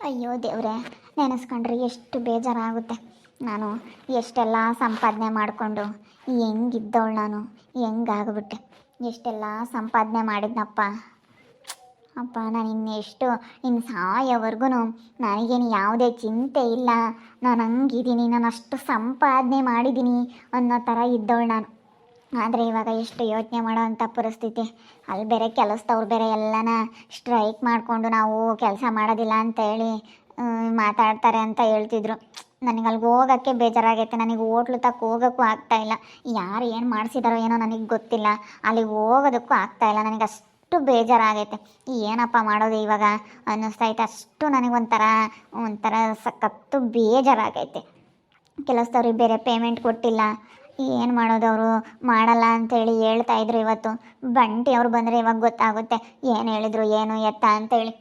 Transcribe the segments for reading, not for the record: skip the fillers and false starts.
ಅಯ್ಯೋ ದೇವ್ರೆ, ನೆನೆಸ್ಕೊಂಡ್ರೆ ಎಷ್ಟು ಬೇಜಾರಾಗುತ್ತೆ. ನಾನು ಎಷ್ಟೆಲ್ಲ ಸಂಪಾದನೆ ಮಾಡಿಕೊಂಡು ಹೆಂಗಿದ್ದವಳು ನಾನು, ಹೆಂಗಾಗ್ಬಿಟ್ಟೆ. ಎಷ್ಟೆಲ್ಲ ಸಂಪಾದನೆ ಮಾಡಿದ್ನಪ್ಪ. ಅಪ್ಪ ನಾನು ಇನ್ನೆಷ್ಟು ಇನ್ನು ಸಾಯೋವರೆಗೂ ನನಗೇನು ಯಾವುದೇ ಚಿಂತೆ ಇಲ್ಲ, ನಾನು ಹಂಗಿದ್ದೀನಿ, ನಾನು ಅಷ್ಟು ಸಂಪಾದನೆ ಮಾಡಿದ್ದೀನಿ ಅನ್ನೋ ಥರ ಇದ್ದವಳು ನಾನು. ಆದರೆ ಇವಾಗ ಎಷ್ಟು ಯೋಚನೆ ಮಾಡೋವಂಥ ಪರಿಸ್ಥಿತಿ. ಅಲ್ಲಿ ಬೇರೆ ಕೆಲಸದವ್ರು ಬೇರೆ ಎಲ್ಲನ ಸ್ಟ್ರೈಕ್ ಮಾಡಿಕೊಂಡು ನಾವು ಕೆಲಸ ಮಾಡೋದಿಲ್ಲ ಅಂತ ಹೇಳಿ ಮಾತಾಡ್ತಾರೆ ಅಂತ ಹೇಳ್ತಿದ್ರು. ನನಗೆ ಅಲ್ಲಿಗೆ ಹೋಗೋಕ್ಕೆ ಬೇಜಾರಾಗೈತೆ. ನನಗೆ ಹೋಟ್ಲು ತಕ್ಕ ಹೋಗೋಕ್ಕೂ ಆಗ್ತಾಯಿಲ್ಲ. ಯಾರು ಏನು ಮಾಡಿಸಿದಾರೋ ಏನೋ ನನಗೆ ಗೊತ್ತಿಲ್ಲ, ಅಲ್ಲಿಗೆ ಹೋಗೋದಕ್ಕೂ ಆಗ್ತಾಯಿಲ್ಲ. ನನಗೆ ಅಷ್ಟು ಬೇಜಾರಾಗೈತೆ. ಏನಪ್ಪ ಮಾಡೋದು ಇವಾಗ ಅನ್ನಿಸ್ತೈತೆ. ಅಷ್ಟು ನನಗೊಂಥರ ಒಂಥರ ಸಖತ್ತು ಬೇಜಾರಾಗೈತೆ. ಕೆಲಸದವ್ರಿಗೆ ಬೇರೆ ಪೇಮೆಂಟ್ ಕೊಟ್ಟಿಲ್ಲ, ಏನು ಮಾಡೋದು, ಅವರು ಮಾಡಲ್ಲ ಅಂಥೇಳಿ ಹೇಳ್ತಾಯಿದ್ರು. ಇವತ್ತು ಬಂಟಿ ಅವ್ರು ಬಂದರೆ ಇವಾಗ ಗೊತ್ತಾಗುತ್ತೆ ಏನು ಹೇಳಿದ್ರು ಏನು ಎತ್ತ ಅಂತೇಳಿ.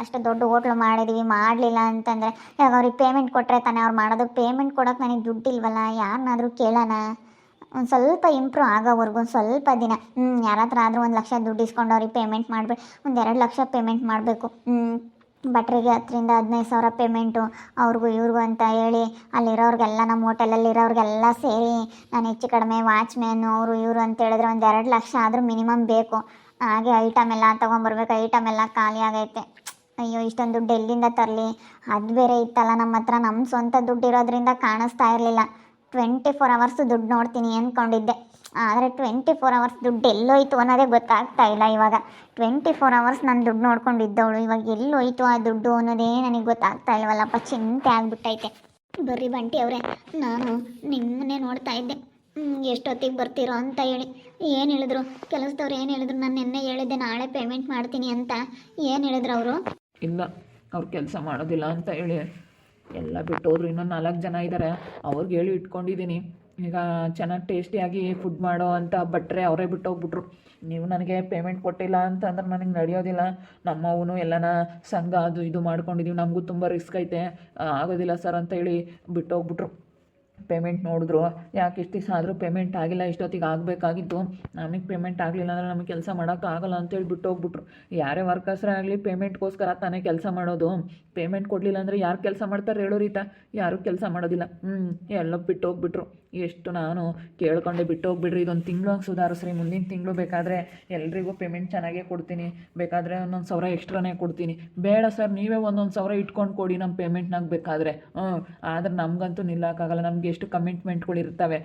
ಅಷ್ಟು ದೊಡ್ಡ ಹೋಟ್ಲು ಮಾಡಿದ್ದೀವಿ, ಮಾಡಲಿಲ್ಲ ಅಂತಂದರೆ ಇವಾಗ ಅವ್ರಿಗೆ ಪೇಮೆಂಟ್ ಕೊಟ್ಟರೆ ತಾನೇ ಅವ್ರು ಮಾಡೋದು. ಪೇಮೆಂಟ್ ಕೊಡೋಕೆ ನನಗೆ ದುಡ್ಡಿಲ್ವಲ್ಲ, ಯಾರನ್ನಾದರೂ ಕೇಳೋಣ. ಒಂದು ಸ್ವಲ್ಪ ಇಂಪ್ರೂವ್ ಆಗೋವರೆಗೂ ಒಂದು ಸ್ವಲ್ಪ ದಿನ ಯಾರ ಹತ್ರ ಆದರೂ 1,00,000 ದುಡ್ಡು ಇಸ್ಕೊಂಡು ಅವ್ರಿಗೆ ಪೇಮೆಂಟ್ ಮಾಡಬೇಕು. ಒಂದು 2,00,000 ಪೇಮೆಂಟ್ ಮಾಡಬೇಕು. ಭಟ್ರಿಗೆ 10,000-15,000 ಪೇಮೆಂಟು ಅವ್ರಿಗೂ ಇವ್ರಿಗೂ ಅಂತ ಹೇಳಿ ಅಲ್ಲಿರೋರಿಗೆಲ್ಲ, ನಮ್ಮ ಹೋಟೆಲಲ್ಲಿರೋರಿಗೆಲ್ಲ ಸೇರಿ ನಾನು ಹೆಚ್ಚು ಕಡಿಮೆ ವಾಚ್ಮ್ಯಾನು ಅವರು ಇವರು ಅಂತ ಹೇಳಿದ್ರೆ ಒಂದು 2,00,000 ಆದರೂ ಮಿನಿಮಮ್ ಬೇಕು. ಹಾಗೆ ಐಟಮ್ ಎಲ್ಲ ತೊಗೊಂಬರ್ಬೇಕು. ಐಟಮ್ ಎಲ್ಲ ಖಾಲಿ ಆಗೈತೆ. ಅಯ್ಯೋ, ಇಷ್ಟೊಂದು ದುಡ್ಡು ಎಲ್ಲಿಂದ ತರಲಿ? ಅದು ಬೇರೆ ಇತ್ತಲ್ಲ ನಮ್ಮ ಹತ್ರ. ನಮ್ಮ ಸ್ವಂತ ದುಡ್ಡು ಇರೋದ್ರಿಂದ ಕಾಣಿಸ್ತಾ ಇರಲಿಲ್ಲ. 24 ಅವರ್ಸ್ ದುಡ್ಡು ನೋಡ್ತೀನಿ ಅಂದ್ಕೊಂಡಿದ್ದೆ. ಆದರೆ 24 ಅವರ್ಸ್ ದುಡ್ಡು ಎಲ್ಲೋಯ್ತು ಅನ್ನೋದೇ ಗೊತ್ತಾಗ್ತಾ ಇಲ್ಲ. ಇವಾಗ 24 ಅವರ್ಸ್ ನಾನು ದುಡ್ಡು ನೋಡ್ಕೊಂಡಿದ್ದವಳು, ಇವಾಗ ಎಲ್ಲೋಯ್ತು ಆ ದುಡ್ಡು ಅನ್ನೋದೇ ನನಗೆ ಗೊತ್ತಾಗ್ತಾ ಇಲ್ವಲ್ಲಪ್ಪ. ಚಿಂತೆ ಆಗಿಬಿಟ್ಟೈತೆ. ಬರ್ರಿ ಬಂಟಿ ಅವರೇ, ನಾನು ನಿಮ್ಮನ್ನೇ ನೋಡ್ತಾ ಇದ್ದೆ. ಎಷ್ಟೊತ್ತಿಗೆ ಬರ್ತೀರೋ ಅಂತ ಹೇಳಿ. ಏನು ಹೇಳಿದ್ರು ಕೆಲಸದವ್ರು? ಏನು ಹೇಳಿದ್ರು? ನಾನು ನಿನ್ನೆ ಹೇಳಿದ್ದೆ ನಾಳೆ ಪೇಮೆಂಟ್ ಮಾಡ್ತೀನಿ ಅಂತ. ಏನು ಹೇಳಿದ್ರು ಅವರು? ಇಲ್ಲ, ಅವ್ರು ಕೆಲಸ ಮಾಡೋದಿಲ್ಲ ಅಂತ ಹೇಳಿ ಎಲ್ಲ ಬಿಟ್ಟೋದ್ರು. ಇನ್ನೊಂದು 4 ಜನ ಇದ್ದಾರೆ, ಅವ್ರಿಗೆ ಹೇಳಿ ಇಟ್ಕೊಂಡಿದ್ದೀನಿ. ಈಗ ಚೆನ್ನಾಗಿ ಟೇಸ್ಟಿಯಾಗಿ ಫುಡ್ ಮಾಡೋ ಅಂತ ಭಟ್ರೆ ಅವರೇ ಬಿಟ್ಟೋಗ್ಬಿಟ್ರು. ನೀವು ನನಗೆ ಪೇಮೆಂಟ್ ಕೊಟ್ಟಿಲ್ಲ ಅಂತಂದ್ರೆ ನನಗೆ ನಡೆಯೋದಿಲ್ಲ. ನಮ್ಮವನು ಎಲ್ಲನ ಸಂಘ ಅದು ಇದು ಮಾಡ್ಕೊಂಡಿದ್ದೀವಿ, ನಮಗೂ ತುಂಬ ರಿಸ್ಕ್ ಐತೆ, ಆಗೋದಿಲ್ಲ ಸರ್ ಅಂತ ಹೇಳಿ ಬಿಟ್ಟೋಗ್ಬಿಟ್ರು. ಪೇಮೆಂಟ್ ನೋಡಿದ್ರು, ಯಾಕೆ ಇಷ್ಟು ದಿವಸ ಆದರೂ ಪೇಮೆಂಟ್ ಆಗಿಲ್ಲ, ಇಷ್ಟೊತ್ತಿಗೆ ಆಗಬೇಕಾಗಿತ್ತು, ನಮಗೆ ಪೇಮೆಂಟ್ ಆಗಲಿಲ್ಲ ಅಂದರೆ ನಮಗೆ ಕೆಲಸ ಮಾಡೋಕ್ಕಾಗಲ್ಲ ಅಂತೇಳಿ ಬಿಟ್ಟೋಗ್ಬಿಟ್ರು. ಯಾರೇ ವರ್ಕರ್ಸ್ರೇ ಆಗಲಿ ಪೇಮೆಂಟ್ಗೋಸ್ಕರ ತಾನೇ ಕೆಲಸ ಮಾಡೋದು. ಪೇಮೆಂಟ್ ಕೊಡಲಿಲ್ಲ ಅಂದರೆ ಯಾರು ಕೆಲಸ ಮಾಡ್ತಾರೆ ಹೇಳೋ ರೀತ? ಯಾರೂ ಕೆಲಸ ಮಾಡೋದಿಲ್ಲ. ಎಲ್ಲ ಬಿಟ್ಟೋಗ್ಬಿಟ್ರು. ಎಷ್ಟು ನಾನು ಕೇಳ್ಕೊಂಡೆ, ಬಿಟ್ಟೋಗ್ಬಿಡ್ರಿ, ಇದೊಂದು ತಿಂಗಳು ಸುಧಾರಿಸ್ರಿ, ಮುಂದಿನ ತಿಂಗಳು ಬೇಕಾದರೆ ಎಲ್ರಿಗೂ ಪೇಮೆಂಟ್ ಚೆನ್ನಾಗೇ ಕೊಡ್ತೀನಿ, ಬೇಕಾದರೆ 1,000 ಎಕ್ಸ್ಟ್ರಾನೇ ಕೊಡ್ತೀನಿ. ಬೇಡ ಸರ್, ನೀವೇ 1,000 ಇಟ್ಕೊಂಡು ಕೊಡಿ ನಮ್ಮ ಪೇಮೆಂಟ್ನಾಗ ಬೇಕಾದರೆ. ಆದರೆ ನಮಗಂತೂ ನಿಲ್ಲಕ್ಕಾಗಲ್ಲ. ನಮಗೆ ಎಷ್ಟು ಕಮಿಟ್ಮೆಂಟ್ಗಳಿರ್ತವೆ,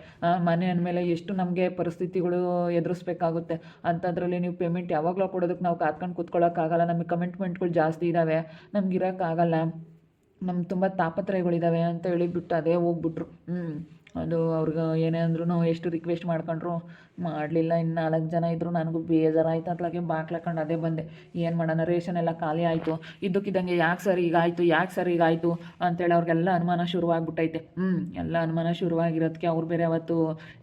ಮನೆ ಅಂದಮೇಲೆ ಎಷ್ಟು ನಮಗೆ ಪರಿಸ್ಥಿತಿಗಳು ಎದುರಿಸ್ಬೇಕಾಗುತ್ತೆ. ಅಂಥದ್ರಲ್ಲಿ ನೀವು ಪೇಮೆಂಟ್ ಯಾವಾಗಲೂ ಕೊಡೋದಕ್ಕೆ ನಾವು ಕಾತ್ಕೊಂಡು ಕೂತ್ಕೊಳ್ಳೋಕ್ಕಾಗಲ್ಲ. ನಮಗೆ ಕಮಿಟ್ಮೆಂಟ್ಗಳು ಜಾಸ್ತಿ ಇದ್ದಾವೆ, ನಮ್ಗೆ ಇರೋಕ್ಕಾಗಲ್ಲ, ನಮ್ಗೆ ತುಂಬ ತಾಪತ್ರಯಗಳಿದ್ದಾವೆ ಅಂತ ಹೇಳಿಬಿಟ್ಟು ಅದೇ ಹೋಗ್ಬಿಟ್ರು. ಅದು ಅವ್ರಿಗೆ ಏನೇ ಅಂದ್ರೂ ಎಷ್ಟು ರಿಕ್ವೆಸ್ಟ್ ಮಾಡ್ಕೊಂಡ್ರು ಮಾಡಲಿಲ್ಲ. ಇನ್ನು 4 ಜನ ಇದ್ದರು. ನನಗೂ ಬೇಜಾರಾಯ್ತು. ಅತ್ಲಾಗೆ ಬಾಕ್ಲಾಕೊಂಡು ಅದೇ ಬಂದೆ. ಏನು ಮಾಡೋಣ, ರೇಷನ್ ಎಲ್ಲ ಖಾಲಿ ಆಯಿತು. ಇದ್ದಕ್ಕಿದ್ದಂಗೆ ಯಾಕೆ ಸರ್ ಹೀಗಾಯಿತು ಅಂತೇಳಿ ಅವ್ರಿಗೆಲ್ಲ ಅನುಮಾನ ಶುರುವಾಗ್ಬಿಟ್ಟೈತೆ. ಎಲ್ಲ ಅನುಮಾನ ಶುರುವಾಗಿರೋದಕ್ಕೆ ಅವ್ರು ಬೇರೆ ಅವತ್ತು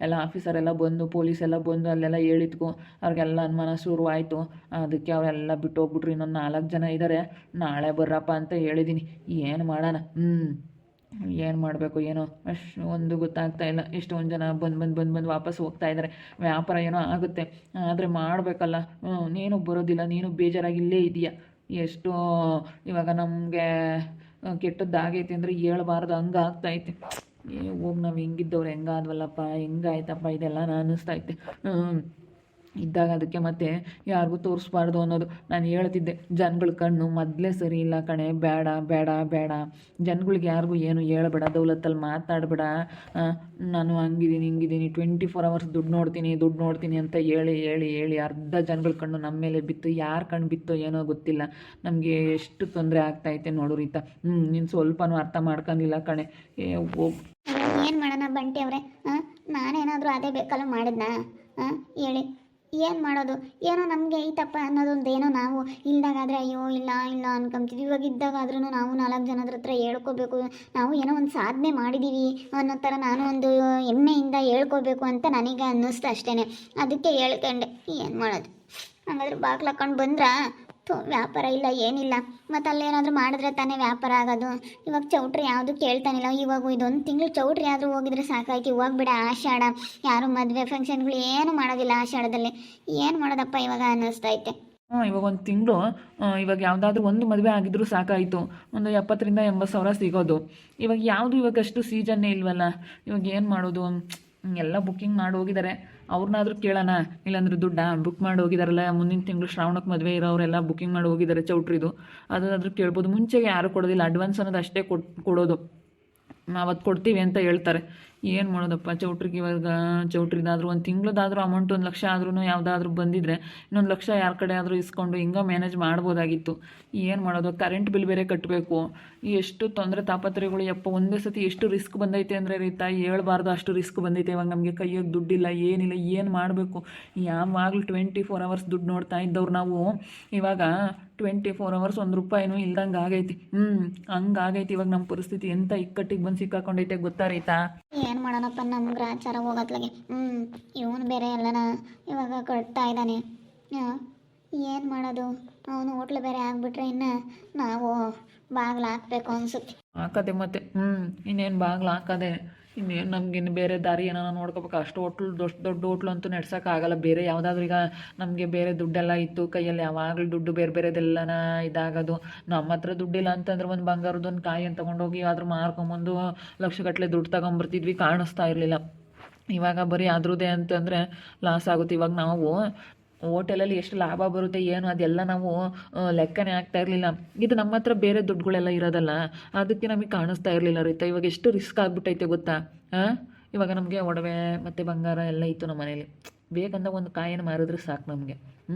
ಎಲ್ಲ ಆಫೀಸರೆಲ್ಲ ಬಂದು, ಪೊಲೀಸ್ ಎಲ್ಲ ಬಂದು ಅಲ್ಲೆಲ್ಲ ಹೇಳಿದ್ಕು ಅವ್ರಿಗೆಲ್ಲ ಅನುಮಾನ ಶುರುವಾಯಿತು. ಅದಕ್ಕೆ ಅವರೆಲ್ಲ ಬಿಟ್ಟು ಹೋಗ್ಬಿಟ್ರು. ಇನ್ನೊಂದು 4 ಜನ ಇದ್ದಾರೆ, ನಾಳೆ ಬರ್ರಪ್ಪ ಅಂತ ಹೇಳಿದ್ದೀನಿ. ಏನು ಮಾಡೋಣ? ಏನು ಮಾಡಬೇಕು ಏನೋ ಅಷ್ಟು ಒಂದು ಗೊತ್ತಾಗ್ತಾ ಇಲ್ಲ. ಎಷ್ಟೊಂದು ಜನ ಬಂದು ವಾಪಸ್ ಹೋಗ್ತಾ ಇದ್ದಾರೆ. ವ್ಯಾಪಾರ ಏನೋ ಆಗುತ್ತೆ, ಆದರೆ ಮಾಡಬೇಕಲ್ಲ. ನೀನು ಬರೋದಿಲ್ಲ, ನೀನು ಬೇಜಾರಾಗಿ ಇಲ್ಲೇ ಇದೆಯಾ. ಎಷ್ಟು ಇವಾಗ ನಮಗೆ ಕೆಟ್ಟದ್ದಾಗೈತೆ ಅಂದರೆ ಹೇಳ್ಬಾರ್ದು, ಹಂಗೆ ಆಗ್ತಾಯಿತ್ತೆ. ಹೋಗಿ ನಾವು ಹೆಂಗಿದ್ದವ್ರು ಹೆಂಗಾದ್ವಲ್ಲಪ್ಪ, ಹೆಂಗಾಯ್ತಪ್ಪ ಇದೆಲ್ಲ ಅನ್ನಿಸ್ತೈತೆ. ಇದ್ದಾಗ ಅದಕ್ಕೆ ಮತ್ತೆ ಯಾರಿಗೂ ತೋರಿಸ್ಬಾರ್ದು ಅನ್ನೋದು. ನಾನು ಹೇಳ್ತಿದ್ದೆ, ಜನಗಳ ಕಣ್ಣು ಮೊದಲೇ ಸರಿ ಇಲ್ಲ ಕಣೆ, ಬೇಡ ಬೇಡ ಬೇಡ, ಜನಗಳಿಗೆ ಯಾರಿಗೂ ಏನು ಹೇಳ್ಬೇಡ, ದೌಲತ್ತಲ್ಲಿ ಮಾತಾಡಬೇಡ, ನಾನು ಹಂಗಿದ್ದೀನಿ ಹಿಂಗಿದ್ದೀನಿ 24 ಅವರ್ಸ್ ದುಡ್ಡು ನೋಡ್ತೀನಿ ಅಂತ ಹೇಳಿ ಅರ್ಧ ಜನಗಳ ಕಣ್ಣು ನಮ್ಮ ಮೇಲೆ ಬಿತ್ತು. ಯಾರ ಕಣ್ಣು ಬಿತ್ತೋ ಏನೋ ಗೊತ್ತಿಲ್ಲ. ನಮಗೆ ಎಷ್ಟು ತೊಂದರೆ ಆಗ್ತಾಯಿತೆ ನೋಡು ರೀತ. ನೀನು ಸ್ವಲ್ಪನೂ ಅರ್ಥ ಮಾಡ್ಕೊಂಡಿಲ್ಲ ಕಣೆ. ಹೋಗಿ ಏನು ಮಾಡೋಣ ಬಂಟಿ ಅವರೇ? ನಾನೇನಾದರೂ ಅದೇ ಬೇಕಲ್ಲ ಮಾಡಿದ್ನಾ? ಹೇಳಿ, ಏನು ಮಾಡೋದು? ಏನೋ ನಮಗೆ ಐತಪ್ಪ ಅನ್ನೋದೊಂದು, ಏನೋ ನಾವು ಇಲ್ದಾಗಾದರೆ ಅಯ್ಯೋ ಇಲ್ಲ ಅನ್ಕೊಂತೀವಿ. ಇವಾಗ ಇದ್ದಾಗಾದ್ರೂ ನಾವು 4 ಜನದ ಹತ್ರ ಹೇಳ್ಕೋಬೇಕು, ನಾವು ಏನೋ ಒಂದು ಸಾಧನೆ ಮಾಡಿದ್ದೀವಿ ಅನ್ನೋ ಥರ ನಾನು ಒಂದು ಹೆಮ್ಮೆಯಿಂದ ಹೇಳ್ಕೋಬೇಕು ಅಂತ ನನಗೆ ಅನ್ನಿಸ್ತು ಅಷ್ಟೇ. ಅದಕ್ಕೆ ಹೇಳ್ಕೊಂಡೆ. ಏನು ಮಾಡೋದು? ಹಾಗಾದ್ರೆ ಬಾಗ್ಲಾಕೊಂಡು ಬಂದ್ರಾ? ವ್ಯಾಪಾರ ಇಲ್ಲ, ಏನಿಲ್ಲ. ಮತ್ತು ಅಲ್ಲೇನಾದರೂ ಮಾಡಿದ್ರೆ ತಾನೇ ವ್ಯಾಪಾರ ಆಗೋದು. ಇವಾಗ ಚೌಟ್ರಿ ಯಾವುದು ಕೇಳ್ತಾನಿಲ್ಲ. ಇವಾಗ ಇದೊಂದು ತಿಂಗಳು ಚೌಟ್ರಿ ಆದರೂ ಹೋಗಿದ್ರೆ ಸಾಕಾಯ್ತು. ಇವಾಗ ಬಿಡ ಆಷಾಢ, ಯಾರು ಮದುವೆ ಫಂಕ್ಷನ್ಗಳು ಏನು ಮಾಡೋದಿಲ್ಲ ಆಷಾಢದಲ್ಲಿ. ಏನು ಮಾಡೋದಪ್ಪ ಇವಾಗ ಅನ್ನಿಸ್ತೈತೆ. ಇವಾಗ ಒಂದು ತಿಂಗಳು ಇವಾಗ ಯಾವುದಾದ್ರೂ ಒಂದು ಮದುವೆ ಆಗಿದ್ರೂ ಸಾಕಾಯಿತು, ಒಂದು 70,000-80,000 ಸಿಗೋದು. ಇವಾಗ ಯಾವುದು ಇವಾಗ ಅಷ್ಟು ಸೀಸನ್ನೇ ಇಲ್ವಲ್ಲ, ಇವಾಗ ಏನು ಮಾಡೋದು? ಎಲ್ಲ ಬುಕ್ಕಿಂಗ್ ಮಾಡಿ ಹೋಗಿದ್ದಾರೆ. ಅವ್ರನ್ನಾದ್ರೂ ಕೇಳೋಣ, ಇಲ್ಲಾಂದ್ರೆ ಬುಕ್ ಮಾಡಿ ಹೋಗಿದಾರಲ್ಲ, ಮುಂದಿನ ತಿಂಗಳು ಶ್ರಾವಣಕ್ಕೆ ಮದುವೆ ಇರೋರೆಲ್ಲ ಬುಕ್ಕಿಂಗ್ ಮಾಡಿ ಹೋಗಿದ್ದಾರೆ ಚೌಟ್ರಿದು. ಅದಾದ್ರೂ ಕೇಳ್ಬೋದು. ಮುಂಚೆಗೆ ಯಾರು ಕೊಡೋದಿಲ್ಲ, ಅಡ್ವಾನ್ಸ್ ಅನ್ನೋದು ಅಷ್ಟೇ ಕೊಡೋದು. ನಾವು ಅದು ಕೊಡ್ತೀವಿ ಅಂತ ಹೇಳ್ತಾರೆ. ಏನು ಮಾಡೋದಪ್ಪ ಚೌಟ್ರಿಗೆ? ಇವಾಗ ಚೌಟ್ರಿದಾದ್ರೂ ಒಂದು ತಿಂಗಳದಾದ್ರೂ ಅಮೌಂಟ್ 1,00,000 ಆದ್ರೂ ಯಾವುದಾದ್ರೂ ಬಂದಿದ್ರೆ ಇನ್ನೊಂದು 1,00,000 ಯಾರ ಕಡೆ ಆದರೂ ಇಸ್ಕೊಂಡು ಹಿಂಗೆ ಮ್ಯಾನೇಜ್ ಮಾಡ್ಬೋದಾಗಿತ್ತು. ಏನು ಮಾಡೋದು? ಕರೆಂಟ್ ಬಿಲ್ ಬೇರೆ ಕಟ್ಟಬೇಕು. ಎಷ್ಟು ತೊಂದರೆ ತಾಪತ್ರಯಗಳು ಯಪ್ಪ. ಒಂದೇ ಸತಿ ಎಷ್ಟು ರಿಸ್ಕ್ ಬಂದೈತೆ ಅಂದರೆ ರೀತಾ ಹೇಳ್ಬಾರ್ದು, ಅಷ್ಟು ರಿಸ್ಕ್ ಬಂದೈತೆ. ಇವಾಗ ನಮಗೆ ಕೈಯಾಗ ದುಡ್ಡಿಲ್ಲ, ಏನಿಲ್ಲ, ಏನು ಮಾಡಬೇಕು? ಯಾವಾಗಲೂ 24 ಅವರ್ಸ್ ದುಡ್ಡು ನೋಡ್ತಾ ಇದ್ದವ್ರು ನಾವು ಇವಾಗ 24 ಅವರ್ಸ್ ₹1 ಇಲ್ದಂಗೆ ಆಗೈತಿ. ಹಂಗಾಗೈತಿ ಇವಾಗ ನಮ್ಮ ಪರಿಸ್ಥಿತಿ. ಎಂಥ ಇಕ್ಕಟ್ಟಿಗೆ ಬಂದು ಸಿಕ್ಕಾಕೊಂಡೈತೆ ಗೊತ್ತಾ ರೀತಾ? ಏನು ಮಾಡೋಣಪ್ಪ, ನಮ್ಮ ಗ್ರಾಚಾರ ಹೋಗತ್ಲಾಗೆ. ಇವನು ಬೇರೆ ಎಲ್ಲನ ಇವಾಗ ಕೊಡ್ತಾ ಇದ್ದಾನೆ. ಏನು ಮಾಡೋದು? ಅವನು ಹೋಟ್ಲು ಬೇರೆ ಆಗಿಬಿಟ್ರೆ ಇನ್ನು ನಾವು ಬಾಗಿಲು ಹಾಕ್ಬೇಕು ಅನ್ಸುತ್ತೆ. ಹಾಕದೆ ಮತ್ತೆ ಇನ್ನೇನು ಬಾಗ್ಲು ಹಾಕದೆ. ಇನ್ನೇನು ನಮಗಿನ್ನು ಬೇರೆ ದಾರಿ ಏನಾರ ನೋಡ್ಕೋಬೇಕು. ಅಷ್ಟು ಹೋಟ್ಲು ದೊಡ್ಡ ಹೋಟ್ಲು ಅಂತೂ ನಡ್ಸೋಕ್ಕಾಗಲ್ಲ. ಬೇರೆ ಯಾವುದಾದ್ರೂ ಈಗ ನಮಗೆ ಬೇರೆ ದುಡ್ಡೆಲ್ಲ ಇತ್ತು ಕೈಯಲ್ಲಿ, ಯಾವಾಗಲೂ ದುಡ್ಡು ಬೇರೆ ಬೇರೆದೆಲ್ಲನ ಇದಾಗೋದು. ನಮ್ಮ ಹತ್ರ ದುಡ್ಡಿಲ್ಲ ಅಂತಂದ್ರೆ ಒಂದು ಬಂಗಾರದೊಂದು ಕಾಯಿಯನ್ನು ತೊಗೊಂಡೋಗಿ ಆದ್ರೂ ಮಾರ್ಕೊಂಬಂದು ಲಕ್ಷಗಟ್ಟಲೆ ದುಡ್ಡು ತಗೊಂಬರ್ತಿದ್ವಿ, ಕಾಣಿಸ್ತಾ ಇರಲಿಲ್ಲ. ಇವಾಗ ಬರೀ ಅದ್ರದ್ದೇ ಅಂತಂದರೆ ಲಾಸ್ ಆಗುತ್ತೆ. ಇವಾಗ ನಾವು ಹೋಟೆಲಲ್ಲಿ ಎಷ್ಟು ಲಾಭ ಬರುತ್ತೆ ಏನು ಅದೆಲ್ಲ ನಾವು ಲೆಕ್ಕನೇ ಆಗ್ತಾ ಇರಲಿಲ್ಲ. ಇದು ನಮ್ಮ ಹತ್ರ ಬೇರೆ ದುಡ್ಡುಗಳೆಲ್ಲ ಇರೋದಲ್ಲ, ಅದಕ್ಕೆ ನಮಗೆ ಕಾಣಿಸ್ತಾ ಇರಲಿಲ್ಲ ರೀತಾ. ಇವಾಗ ಎಷ್ಟು ರಿಸ್ಕ್ ಆಗಿಬಿಟ್ಟೈತೆ ಗೊತ್ತಾ? ಇವಾಗ ನಮಗೆ ಒಡವೆ ಮತ್ತು ಬಂಗಾರ ಎಲ್ಲ ಇತ್ತು ನಮ್ಮ ಮನೇಲಿ. ಬೇಕಂದಾಗ ಒಂದು ಕಾಯಿನ ಮಾರಿದ್ರೆ ಸಾಕು ನಮಗೆ.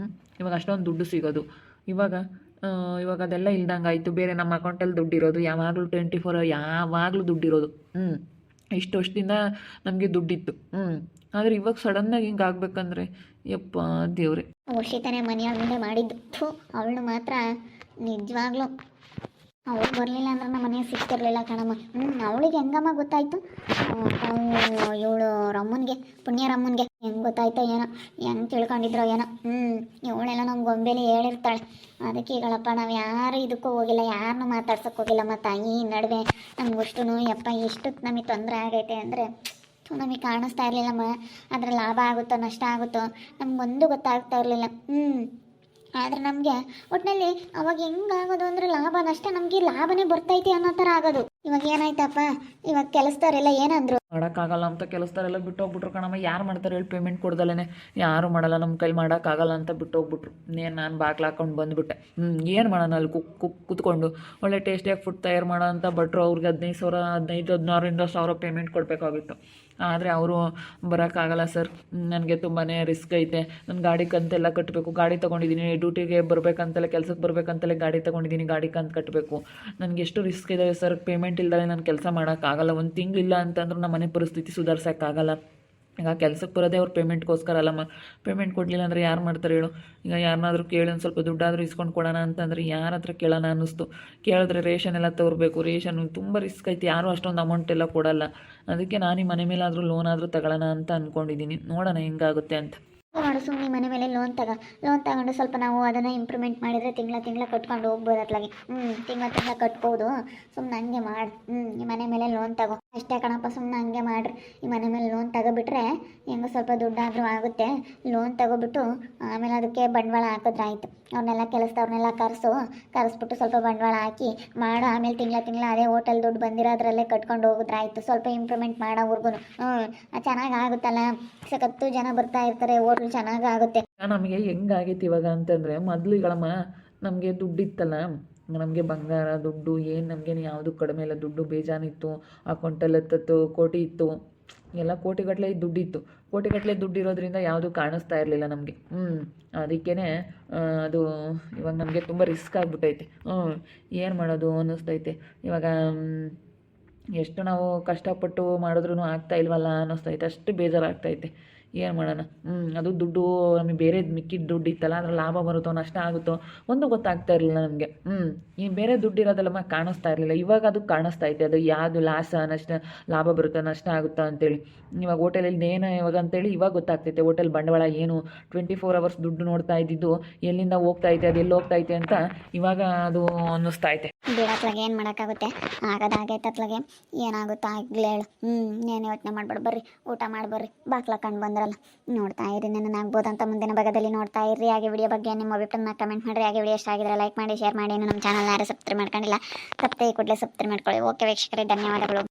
ಇವಾಗ ಅಷ್ಟೊಂದು ದುಡ್ಡು ಸಿಗೋದು. ಇವಾಗ ಅದೆಲ್ಲ ಇಲ್ದಂಗೆ ಆಯಿತು. ಬೇರೆ ನಮ್ಮ ಅಕೌಂಟಲ್ಲಿ ದುಡ್ಡಿರೋದು ಯಾವಾಗಲೂ 24 ಯಾವಾಗಲೂ ದುಡ್ಡಿರೋದು. ಇಷ್ಟು ವರ್ಷದಿಂದ ನಮಗೆ ದುಡ್ಡಿತ್ತು. ಆದರೆ ಇವಾಗ ಸಡನ್ನಾಗಿ ಹಿಂಗೆ ಆಗ್ಬೇಕಂದ್ರೆ ಯಪ್ಪ ದೇವ್ರೆ. ವರ್ಷಿತಾನೆ ಮನೆಯೊಳಗಡೆ ಮಾಡಿದ್ದು ಅವಳು ಮಾತ್ರ ನಿಜವಾಗ್ಲೂ ಅವಳು ಬರಲಿಲ್ಲ ಅಂದ್ರೆ ನಮ್ಮ ಮನೆಗೆ ಸಿಗ್ತಿರ್ಲಿಲ್ಲ ಕಣಮ್ಮ. ಅವಳಿಗೆ ಹೆಂಗಮ್ಮ ಗೊತ್ತಾಯ್ತು? ಇವಳು ರಮ್ಮನಿಗೆ, ಪುಣ್ಯ ರಮ್ಮನಿಗೆ ಹೆಂಗೆ ಗೊತ್ತಾಯ್ತೋ ಏನೋ, ಹೆಂಗೆ ತಿಳ್ಕೊಂಡಿದ್ರೋ ಏನೋ. ಇವಳೆಲ್ಲ ನಮ್ಮ ಗೊಂಬೆಲಿ ಹೇಳಿರ್ತಾಳೆ. ಅದಕ್ಕೆ ಈಗಳಪ್ಪ ನಾವು ಯಾರು ಇದಕ್ಕೂ ಹೋಗಿಲ್ಲ, ಯಾರನ್ನೂ ಮಾತಾಡ್ಸೋಕೆ ಹೋಗಿಲ್ಲ. ಮತ್ತು ಈ ನಡುವೆ ನಮಗಷ್ಟು ಯಪ್ಪ ಎಷ್ಟು ನಮಗೆ ತೊಂದರೆ ಆಗೈತೆ ಅಂದರೆ ನಮಗೆ ಕಾಣಿಸ್ತಾ ಇರಲಿಲ್ಲಮ್ಮ. ಅದರ ಲಾಭ ಆಗುತ್ತೋ ನಷ್ಟ ಆಗುತ್ತೋ ನಮಗೊಂದು ಗೊತ್ತಾಗ್ತಾ ಇರಲಿಲ್ಲ. ಆದರೆ ನಮಗೆ ಒಟ್ಟಿನಲ್ಲಿ ಅವಾಗ ಹೆಂಗಾಗೋದು ಅಂದರೆ ಲಾಭ ನಷ್ಟ ನಮಗೆ ಲಾಭನೇ ಬರ್ತೈತಿ ಅನ್ನೋ ಥರ ಆಗೋದು. ಇವಾಗ ಏನಾಯ್ತಪ್ಪ, ಇವಾಗ ಕೆಲಸದವರೆಲ್ಲ ಏನಂದ್ರು? ಮಾಡೋಕ್ಕಾಗಲ್ಲ ಅಂತ ಕೆಲಸದವರೆಲ್ಲ ಬಿಟ್ಟು ಹೋಗ್ಬಿಟ್ರು ಕಣಮ್ಮ. ಯಾರು ಮಾಡ್ತಾರೆ ಹೇಳಿ? ಪೇಮೆಂಟ್ ಕೊಡ್ದಲೇ ಯಾರು ಮಾಡಲ್ಲ, ನಮ್ಮ ಕೈಲಿ ಮಾಡೋಕ್ಕಾಗಲ್ಲ ಅಂತ ಬಿಟ್ಟು ಹೋಗ್ಬಿಟ್ರು. ನಾನು ಬಾಗ್ಲು ಹಾಕೊಂಡು ಬಂದುಬಿಟ್ಟೆ. ಏನು ಮಾಡೋಣ ಅಲ್ಲಿ ಕೂತ್ಕೊಂಡು ಒಳ್ಳೆ ಟೇಸ್ಟಿಯಾಗಿ ಫುಡ್ ತಯಾರು ಮಾಡೋ ಅಂತ ಭಟ್ರು ಅವ್ರಿಗೆ 15,000 ಪೇಮೆಂಟ್ ಕೊಡಬೇಕಾಗಿತ್ತು. ಆದರೆ ಅವರು ಬರೋಕ್ಕಾಗಲ್ಲ ಸರ್, ನನಗೆ ತುಂಬಾ ರಿಸ್ಕ್ ಐತೆ, ನನ್ನ ಗಾಡಿ ಕಂತೆಲ್ಲ ಕಟ್ಟಬೇಕು, ಗಾಡಿ ತೊಗೊಂಡಿದ್ದೀನಿ, ಡ್ಯೂಟಿಗೆ ಬರಬೇಕಂತಲೇ ಕೆಲಸಕ್ಕೆ ಬರಬೇಕಂತಲೇ ಗಾಡಿ ತೊಗೊಂಡಿದ್ದೀನಿ, ಗಾಡಿ ಕಂತು ಕಟ್ಟಬೇಕು, ನನಗೆ ಎಷ್ಟು ರಿಸ್ಕ್ ಇದೆ ಸರ್. ಪೇಮೆಂಟ್ ಇಲ್ದೇ ನಾನು ಕೆಲಸ ಮಾಡೋಕ್ಕಾಗಲ್ಲ. ಒಂದು ತಿಂಗಳಿಲ್ಲ ಅಂತಂದ್ರೂ ನಮ್ಮ ಮನೆ ಪರಿಸ್ಥಿತಿ ಸುಧಾರ್ಸೋಕ್ಕಾಗಲ್ಲ. ಈಗ ಕೆಲಸಕ್ಕೆ ಬರೋದೇ ಅವ್ರು ಪೇಮೆಂಟ್ಗೋಸ್ಕರ ಅಲ್ಲಮ್ಮ. ಪೇಮೆಂಟ್ ಕೊಡಲಿಲ್ಲ ಅಂದರೆ ಯಾರು ಮಾಡ್ತಾರೆ ಹೇಳು? ಈಗ ಯಾರನ್ನಾದ್ರೂ ಕೇಳಿ ಒಂದು ಸ್ವಲ್ಪ ದುಡ್ಡಾದರೂ ಇಸ್ಕೊಂಡು ಕೊಡೋಣ ಅಂತಂದರೆ ಯಾರ ಹತ್ರ ಕೇಳೋಣ ಅನ್ನಿಸ್ತು. ಕೇಳಿದ್ರೆ ರೇಷನ್ ಎಲ್ಲ ತೋರಬೇಕು, ರೇಷನ್ ತುಂಬ ರಿಸ್ಕ್ ಐತಿ, ಯಾರೂ ಅಷ್ಟೊಂದು ಅಮೌಂಟ್ ಎಲ್ಲ ಕೊಡಲ್ಲ. ಅದಕ್ಕೆ ನಾನು ಈ ಮನೆ ಮೇಲಾದರೂ ಲೋನ್ ಆದರೂ ತಗೊಳ್ಳೋಣ ಅಂತ ಅಂದ್ಕೊಂಡಿದ್ದೀನಿ. ನೋಡೋಣ ಹೆಂಗಾಗುತ್ತೆ ಅಂತ. ನೋಡು, ಸುಮ್ಮನೆ ಮನೆ ಮೇಲೆ ಲೋನ್ ತಗೊಂಡು ಸ್ವಲ್ಪ ನಾವು ಅದನ್ನು ಇಂಪ್ರೂವ್ಮೆಂಟ್ ಮಾಡಿದರೆ ತಿಂಗಳ ಕಟ್ಕೊಂಡು ಹೋಗ್ಬೋದು. ಅತ್ಲಾಗೆ ತಿಂಗಳ ಕಟ್ಬೋದು. ಸುಮ್ಮನೆ ಹಂಗೆ ಮಾಡಿ ಈ ಮನೆ ಮೇಲೆ ಲೋನ್ ತಗೋ ಅಷ್ಟೇ ಕಣಪ್ಪ. ಸುಮ್ಮನೆ ಹಂಗೆ ಮಾಡಿರಿ. ಈ ಮನೆ ಮೇಲೆ ಲೋನ್ ತಗೋಬಿಟ್ರೆ ಹೆಂಗೋ ಸ್ವಲ್ಪ ದುಡ್ಡಾದರೂ ಆಗುತ್ತೆ. ಲೋನ್ ತಗೋಬಿಟ್ಟು ಆಮೇಲೆ ಅದಕ್ಕೆ ಬಂಡವಾಳ ಹಾಕಿದ್ರಾಯ್ತು. ಅವ್ರನ್ನೆಲ್ಲ ಕೆಲಸದವ್ರನ್ನೆಲ್ಲ ಕರೆಸ್ಬಿಟ್ಟು ಸ್ವಲ್ಪ ಬಂಡವಾಳ ಹಾಕಿ ಮಾಡು. ಆಮೇಲೆ ತಿಂಗಳ ಅದೇ ಹೋಟೆಲ್ ದುಡ್ಡು ಬಂದಿರೋದ್ರಲ್ಲೇ ಕಟ್ಕೊಂಡು ಹೋಗಿದ್ರಾಯ್ತು. ಸ್ವಲ್ಪ ಇಂಪ್ರೂವ್ಮೆಂಟ್ ಮಾಡೋವರೆಗೂ ಚೆನ್ನಾಗಿ ಆಗುತ್ತಲ್ಲ. ಸಖತ್ತು ಜನ ಬರ್ತಾ ಇರ್ತಾರೆ, ಹೋಟ್ಲು ಚೆನ್ನಾಗಾಗುತ್ತೆ. ನಮಗೆ ಹೆಂಗಾಗೈತಿ ಇವಾಗ ಅಂತಂದರೆ, ಮೊದಲಿಗಳಮ್ಮ ನಮಗೆ ದುಡ್ಡಿತ್ತಲ್ಲ, ನಮಗೆ ಬಂಗಾರ ದುಡ್ಡು ಏನು ನಮಗೇನು ಯಾವುದು ಕಡಿಮೆ ಇಲ್ಲ. ದುಡ್ಡು ಬೇಜಾನಿತ್ತು. ಅಕೌಂಟಲ್ಲಿ 10 ಕೋಟಿ ಇತ್ತು, ಎಲ್ಲ ಕೋಟಿಗಟ್ಟಲೆ ದುಡ್ಡಿತ್ತು. ಕೋಟಿಗಟ್ಟಲೆ ದುಡ್ಡು ಇರೋದ್ರಿಂದ ಯಾವುದೂ ಕಾಣಿಸ್ತಾ ಇರಲಿಲ್ಲ ನಮಗೆ. ಅದಕ್ಕೇ ಅದು ಇವಾಗ ನಮಗೆ ತುಂಬ ರಿಸ್ಕ್ ಆಗಿಬಿಟ್ಟೈತೆ. ಏನು ಮಾಡೋದು ಅನ್ನಿಸ್ತೈತೆ ಇವಾಗ. ಎಷ್ಟು ನಾವು ಕಷ್ಟಪಟ್ಟು ಮಾಡಿದ್ರೂ ಆಗ್ತಾ ಇಲ್ವಲ್ಲ ಅನ್ನಿಸ್ತೈತೆ. ಅಷ್ಟು ಬೇಜಾರಾಗ್ತೈತೆ. ಏನು ಮಾಡೋಣ? ಅದು ದುಡ್ಡು ನಮಗೆ ಬೇರೆ ಮಿಕ್ಕಿದ ದುಡ್ಡು ಇತ್ತಲ್ಲ, ಅದ್ರ ಲಾಭ ಬರುತ್ತೋ ನಷ್ಟ ಆಗುತ್ತೋ ಒಂದು ಗೊತ್ತಾಗ್ತಾ ಇರಲಿಲ್ಲ ನಮಗೆ. ಈ ಬೇರೆ ದುಡ್ಡು ಇರೋದೆಲ್ಲಮ್ಮ ಕಾಣಿಸ್ತಾ ಇರಲಿಲ್ಲ. ಇವಾಗ ಅದು ಕಾಣಿಸ್ತಾ ಐತೆ. ಅದು ಯಾವುದು ಲಾಸ ನಷ್ಟ, ಲಾಭ ಬರುತ್ತಾ ನಷ್ಟ ಆಗುತ್ತಾ ಅಂತೇಳಿ. ಇವಾಗ ಹೋಟೆಲಲ್ಲಿ ಏನು ಇವಾಗ ಅಂತೇಳಿ ಇವಾಗ ಗೊತ್ತಾಗ್ತೈತೆ. ಹೋಟೆಲ್ ಬಂಡವಾಳ ಏನು, 24 ಅವರ್ಸ್ ದುಡ್ಡು ನೋಡ್ತಾ ಇದ್ದಿದ್ದು ಎಲ್ಲಿಂದ ಹೋಗ್ತೈತೆ, ಅದು ಎಲ್ಲಿ ಹೋಗ್ತೈತೆ ಅಂತ ಇವಾಗ ಅದು ಅನ್ನಿಸ್ತಾ ಐತೆ. ಬಿಡತ್ಲಾಗೆ ಏನು ಮಾಡೋಕ್ಕಾಗುತ್ತೆ? ಆಗೋದಾಗೈತೆ. ಅತ್ಲಾಗೆ ಏನಾಗುತ್ತೋ ಆಗ್ಲೇ ಹೇಳು. ಏನು ಯೋಚನೆ ಮಾಡ್ಬೇಡ. ಬರ್ರಿ ಊಟ ಮಾಡಿ ಬರ್ರಿ. ಬಾಕ್ಲಾಕೊಂಡು ಬಂದ ಅಂದ್ರಲ್ಲ, ನೋಡ್ತಾ ಇರಿ ನನ್ನ ಆಗ್ಬೋದಂತ ಮುಂದಿನ ಭಾಗದಲ್ಲಿ ನೋಡ್ತಾ ಇರ್ರಿ. ಹಾಗೆ ವಿಡಿಯೋ ಬಗ್ಗೆ ನಿಮ್ಮ ಅಭಿಪ್ರಾಯನ ಕಮೆಂಟ್ ಮಾಡಿರಿ. ಹಾಗೆ ವಿಡಿಯೋ ಇಷ್ಟ ಆಗಿದ್ರೆ ಲೈಕ್ ಮಾಡಿ, ಶೇರ್ ಮಾಡಿ. ನಮ್ಮ ಚಾನಲ್ ಯಾರು ಸಬ್ಸ್ಕ್ರೈಬ್ ಮಾಡ್ಕೊಂಡಿಲ್ಲ, ತಪ್ಪದೆ ಕೂಡಲೇ ಸಬ್ಸ್ಕ್ರೈಬ್ ಮಾಡ್ಕೊಳ್ಳಿ. ಓಕೆ ವೀಕ್ಷಕರೇ, ಧನ್ಯವಾದಗಳು.